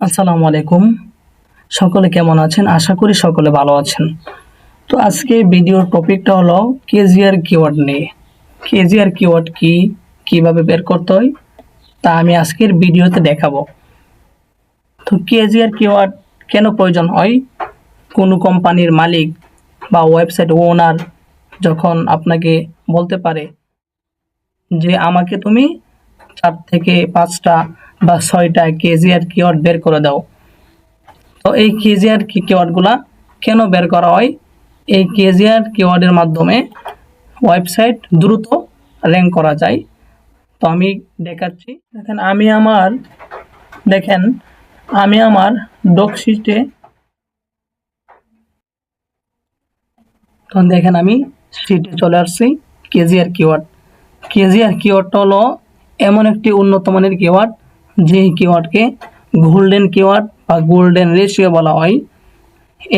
আসসালামু আলাইকুম। সকলে কেমন আছেন? আশা করি সকলে ভালো আছেন। তো আজকে ভিডিওর টপিকটা হলো কেজিআর কিওয়ার্ড নিয়ে। কেজিআর কিওয়ার্ড কি, কিভাবে বের করতে হয় তা আমি আজকের ভিডিওতে দেখাবো। তো কেজিআর কিওয়ার্ড কেন প্রয়োজন হয়? কোনো কোম্পানির মালিক বা ওয়েবসাইট ওনার যখন আপনাকে বলতে পারে যে আমাকে তুমি 4 থেকে 5টা বা 6টা কেজিআর কিওয়ার্ড বের করে দাও। তো এই কেজিআর কিওয়ার্ডগুলা কেন বের করা হয়? এই কেজিআর কিওয়ার্ডের মাধ্যমে ওয়েবসাইট দ্রুত র্যাঙ্ক করা যায়। তো আমি দেখাচ্ছি। আমি আমার ডকশিটে আমি শিটে চলে আসছি। কেজিআর কিওয়ার্ডটা হলো এমন একটি উন্নত মানের কিওয়ার্ড, যে কিওয়ার্ডকে গোল্ডেন কিওয়ার্ড বা গোল্ডেন রেশিও বলা হয়।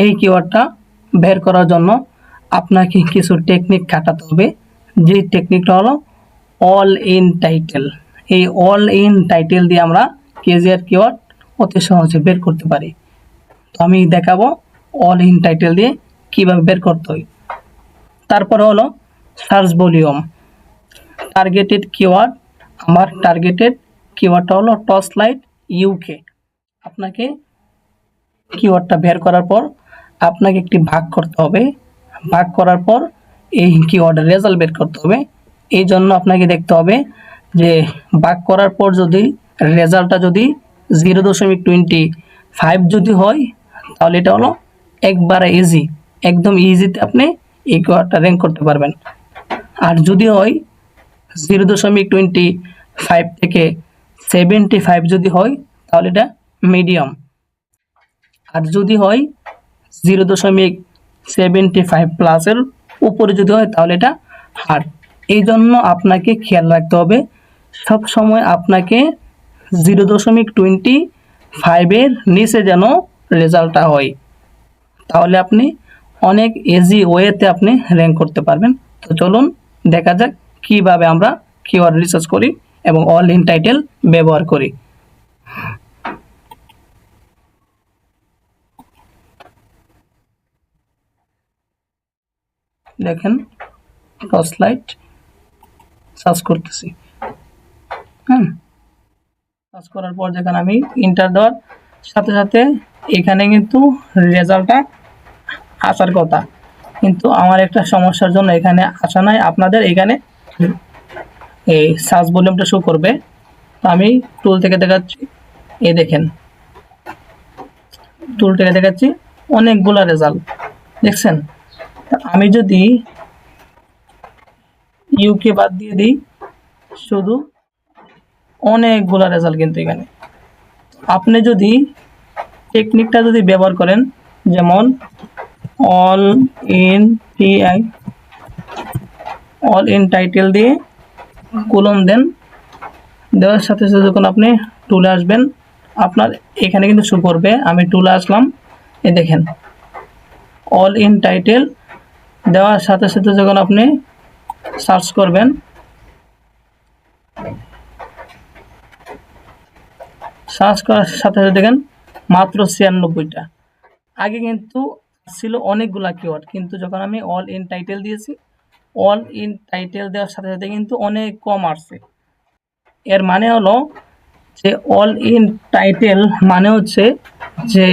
এই কিওয়ার্ডটা বের করার জন্য আপনাকে কিছু টেকনিক খাটাতে হবে। যে টেকনিকটা হলো অল ইন টাইটেল। এই অল ইন টাইটেল দিয়ে আমরা কেজিআর কিওয়ার্ড অতি সহজে বের করতে পারি। তো আমি দেখাবো অল ইন টাইটেল দিয়ে কিভাবে বের করতে হয়। তারপরে হলো সার্চ ভলিউম, টার্গেটেড কিওয়ার্ড। আমার টার্গেটেড কিওয়ার্ডটা হলো টর্চ লাইট ইউকে। আপনাকে কিওয়ার্ডটা বের করার পর আপনাকে একটি ভাগ করতে হবে। ভাগ করার পর এই কিওয়ার্ডের রেজাল্ট বের করতে হবে। এই জন্য আপনাকে দেখতে হবে যে ভাগ করার পর যদি রেজাল্টটা যদি 0.25 যদি হয়, তাহলে এটা হলো একবারে ইজি, একদম ইজিতে আপনি এই কিওয়ার্ডটা র্যাঙ্ক করতে পারবেন। আর যদি হয় 0.25 থেকে 75 যদি হয়, তাহলে এটা মিডিয়াম। আর যদি হয় 0.75 প্লাসের উপরে যদি হয়, তাহলে এটা হার্ড। এই জন্য আপনাকে খেয়াল রাখতে হবে সব সময় আপনাকে 0.25 নিচে যেন রেজাল্টটা হয়, তাহলে আপনি অনেক ইজি ওয়েতে আপনি র্যাঙ্ক করতে পারবেন। তো চলুন দেখা যাক কিভাবে আমরা কিওয়ার্ড রিসার্চ করি এবং অল ইন টাইটেল ব্যবহার করি। দেখেন টর্চ লাইট সার্চ করতেছি। সার্চ করার পর যেখানে আমি ইন্টার দেওয়ার সাথে সাথে এখানে কিন্তু রেজাল্টটা আসার কথা, কিন্তু আমার একটা সমস্যার জন্য এখানে আসা নাই। আপনাদের এখানে এই সার্চ ভলিউমটা শো করবে। তো আমি টুল থেকে দেখাচ্ছি। এই দেখেন টুল থেকে দেখাচ্ছি অনেকগুলা রেজাল্ট দেখছেন। আমি যদি ইউকে বাদ দিয়ে দিই, শুধু অনেকগুলা রেজাল্ট কিন্তু এখানে। আপনি যদি টেকনিকটা যদি ব্যবহার করেন, যেমন অল ইন টাইটেল দিয়ে কলম দেন, দেওয়ার সাথে সাথে যখন আপনি টুলে আসবেন, আপনার এখানে কিন্তু শো করবে। আমি টুলে আসলাম, এই দেখেন অল ইন টাইটেল দেওয়ার সাথে সাথে যখন আপনি সার্চ করবেন, সার্চ করার সাথে সাথে দেখেন মাত্র 96টা। আগে কিন্তু ছিল অনেকগুলা কিওয়ার্ড, কিন্তু যখন আমি অল ইন টাইটেল দিয়েছি, অল ইন টাইটেল দেওয়ার সাথে সাথে কিন্তু অনেক কম আসছে। এর মানে হলো যে অল ইন টাইটেল মানে হচ্ছে যে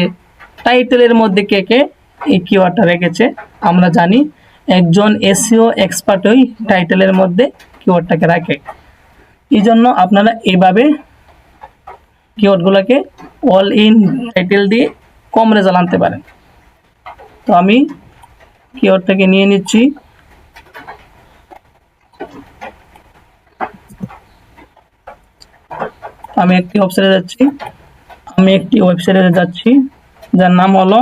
টাইটেলের মধ্যে কে কে এই কিওয়ার্ডটা রেখেছে। আমরা জানি একজন এসইও এক্সপার্টই টাইটেলের মধ্যে কিওয়ার্ডটাকে রাখে। এই জন্য আপনারা এভাবে কিওয়ার্ডগুলোকে অল ইন টাইটেল দিয়ে কম রেজাল্ট আনতে পারেন। তো আমি কিওয়ার্ডটাকে নিয়ে নিচ্ছি। আমি একটি ওয়েবসাইটে যাচ্ছি যার নাম হলো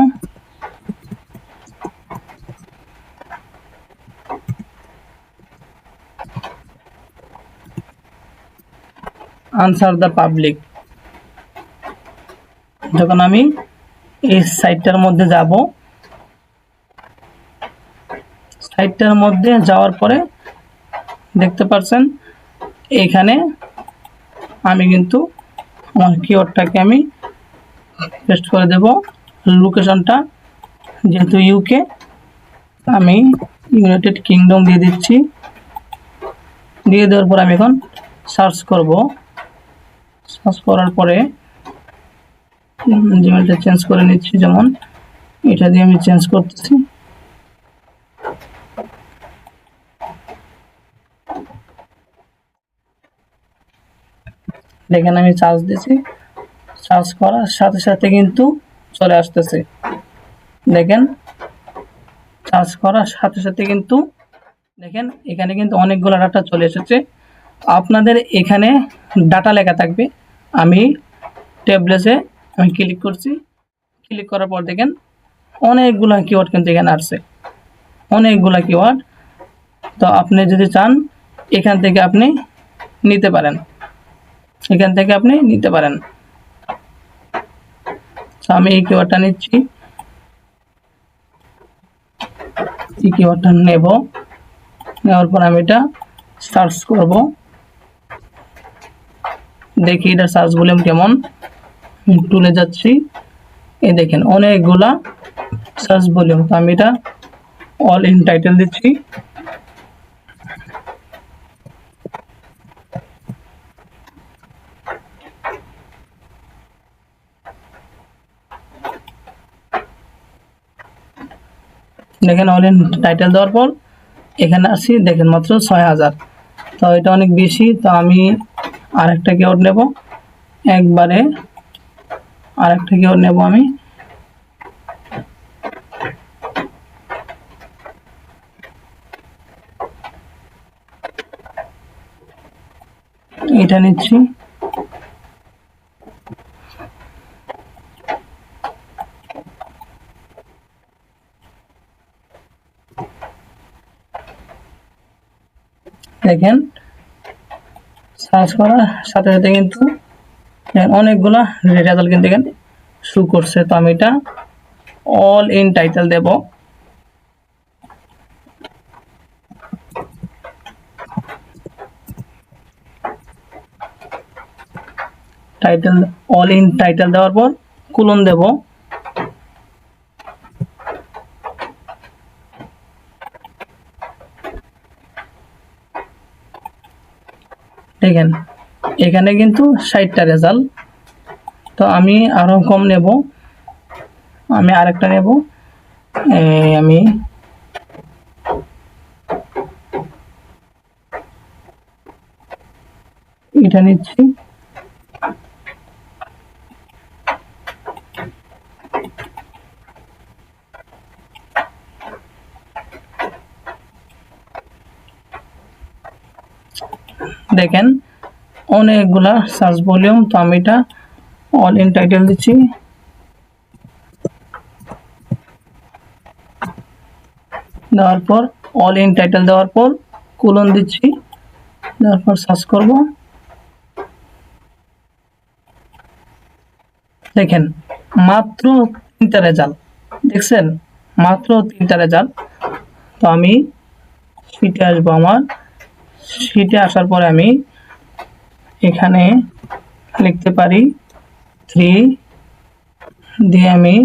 আনসার দ্য পাবলিক। যখন আমি এই সাইটটার মধ্যে যাব, সাইটটার মধ্যে যাওয়ার পরে দেখতে পাচ্ছেন এখানে আমি কিন্তু আমার কিওয়ার্ডটাকে আমি পেস্ট করে দেব। লোকেশনটা যেহেতু ইউকে, আমি ইউনাইটেড কিংডম দিয়ে দিচ্ছি। দিয়ে দেওয়ার পর আমি এখন সার্চ করব। সার্চ করার পরে জিমেলটা চেঞ্জ করে নিচ্ছি, যেমন এটা দিয়ে আমি চেঞ্জ করতেছি। দেখেন আমি সার্চ দিছি, সার্চ করার সাথে সাথে কিন্তু চলে আসতেছে। দেখেন সার্চ করার সাথে সাথে কিন্তু দেখেন এখানে কিন্তু অনেকগুলো ডাটা চলে এসেছে। আপনাদের এখানে ডাটা লেখা থাকবে। আমি ট্যাবলেটে আমি ক্লিক করছি, ক্লিক করার পর দেখেন অনেকগুলো কিওয়ার্ড কিন্তু এখানে আসছে, অনেকগুলো কিওয়ার্ড। তো আপনি যদি চান এখান থেকে আপনি নিতে পারেন, এখান থেকে আপনি নিতে পারেন। তো আমি এই কিওয়ার্ডটা নিচ্ছি, এই কিওয়ার্ডটা নেব। নেওয়ার পর আমি এটা সার্চ করব, দেখি এটা সার্চ ভলিউম কেমন। টুলে যাচ্ছি, এই দেখেন অনেকগুলা সার্চ ভলিউম। তো আমি এটা অল ইন টাইটেল দিচ্ছি। দেখেন অল ইন টাইটেল দেওয়ার পর এখানে আসি, দেখেন মাত্র ৬,০০০। তো এটা অনেক বেশি। তো আমি আরেকটা কিওয়ার্ড নেব, একবারে আরেকটা কিওয়ার্ড নেব আমি। এটা নিচ্ছি, দেখেন সার্চ করার সাথে সাথে কিন্তু অনেকগুলা রেজাল্ট কিন্তু এখানে শো করছে। তো আমি এটা অল ইন টাইটেল দেব। টাইটেল অল ইন টাইটেল দেওয়ার পর কোলন দেব। দেখেন এখানে কিন্তু ৬০টা রেজাল্ট। তো আমি আরো কম নেব, আমি আরেকটা নেব। আমি এটা নিচ্ছি, দেখেন অনেকগুলা সার্চ ভলিউম। তো আমি এটা অল ইন টাইটেল দিচ্ছি। দেওয়ার পর অল ইন টাইটেল দেওয়ার পর কোলন দিচ্ছি, দেওয়ার পর সার্চ করব। দেখেন মাত্র ৩টা রেজাল্ট, দেখছেন মাত্র ৩টা রেজাল্ট। তো আমি শিটে আসবো, আমার শিটে আসার পরে আমি এখানে লিখতে পারি 3 দিয়ে আমি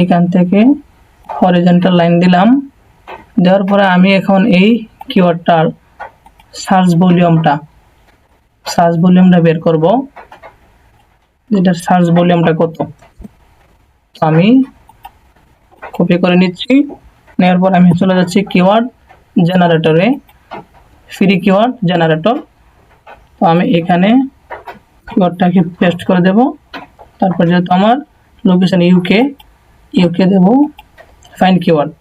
এখান থেকে হরিজন্টাল লাইন দিলাম। দেওয়ার পরে আমি এখন এই কিওয়ার্ডটার সার্চ ভলিউমটা বের করব, যেটা সার্চ ভলিউমটা কত। আমি কপি করে নিচ্ছি। নেওয়ার পর আমি চলে যাচ্ছি কিওয়ার্ড জেনারেটরে, ফ্রি কিওয়ার্ড জেনারেটর। তো আমি এখানে কিওয়ার্ডটাকে পেস্ট করে দেব। তারপর যেহেতু আমার লোকেশন ইউকে দেব, ফাইন্ড কিওয়ার্ড।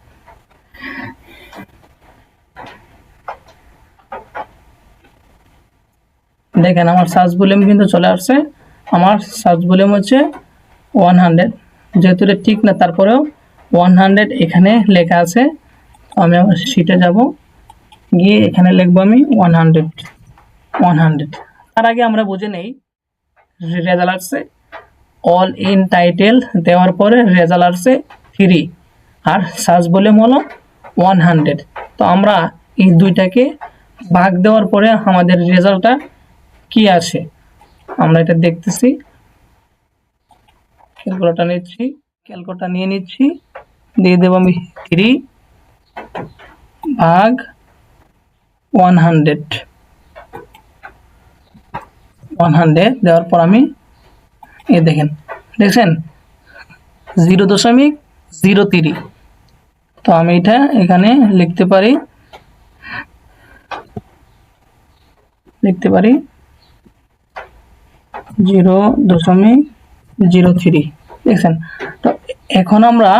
দেখেন আমার সার্চ ভলিউম কিন্তু চলে আসছে। আমার সার্চ ভলিউম হচ্ছে 100। যেহেতু এটা ঠিক না, তারপরেও 100 এখানে লেখা আছে। আমি আমার শিটে যাব, গিয়ে এখানে লিখবো আমি 100। তার আগে আমরা বুঝে নেই রেজাল্ট আসছে অল ইন টাইটেল দেওয়ার পরে রেজাল্ট আসছে 3 আর সার্চ ভলিউম হলো 100। তো আমরা এই দুইটাকে ভাগ দেওয়ার পরে আমাদের রেজাল্টটা কি আসে আমরা এটা দেখতেছি। ক্যালকুলেটর নিচ্ছি, ক্যালকুলেটর নিয়ে নিচ্ছি, দিয়ে দেবো আমি 3 ভাগ 100 দেওয়ার পর আমি দেখেন দেখছেন 0.03। তো আমি এটা এখানে লিখতে পারি 0.03। দেখছেন? তো এখন আমরা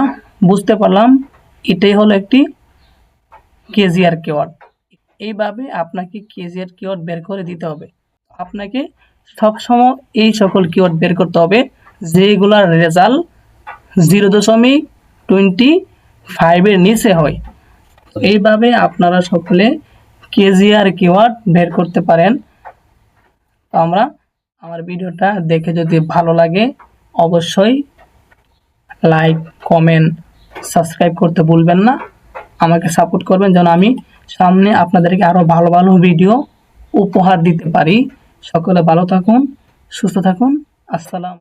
বুঝতে পারলাম এটাই হলো একটি কেজিআর কিওয়ার্ড। এইভাবে আপনাকে কেজিআর কিওয়ার্ড বের করে দিতে হবে। আপনাকে সবসময় এই সকল কিওয়ার্ড বের করতে হবে যেগুলার রেজাল্ট 0.25 এর নিচে হয়। এইভাবে আপনারা সকলে কেজিআর কিওয়ার্ড বের করতে পারেন। তো আমার ভিডিওটা দেখে যদি ভালো লাগে অবশ্যই লাইক, কমেন্ট, সাবস্ক্রাইব করতে ভুলবেন না। আমাকে সাপোর্ট করবেন যেন আমি সামনে আপনাদেরকে আরো ভালো ভালো ভিডিও উপহার দিতে পারি। সকলে ভালো থাকুন, সুস্থ থাকুন। আসসালাম।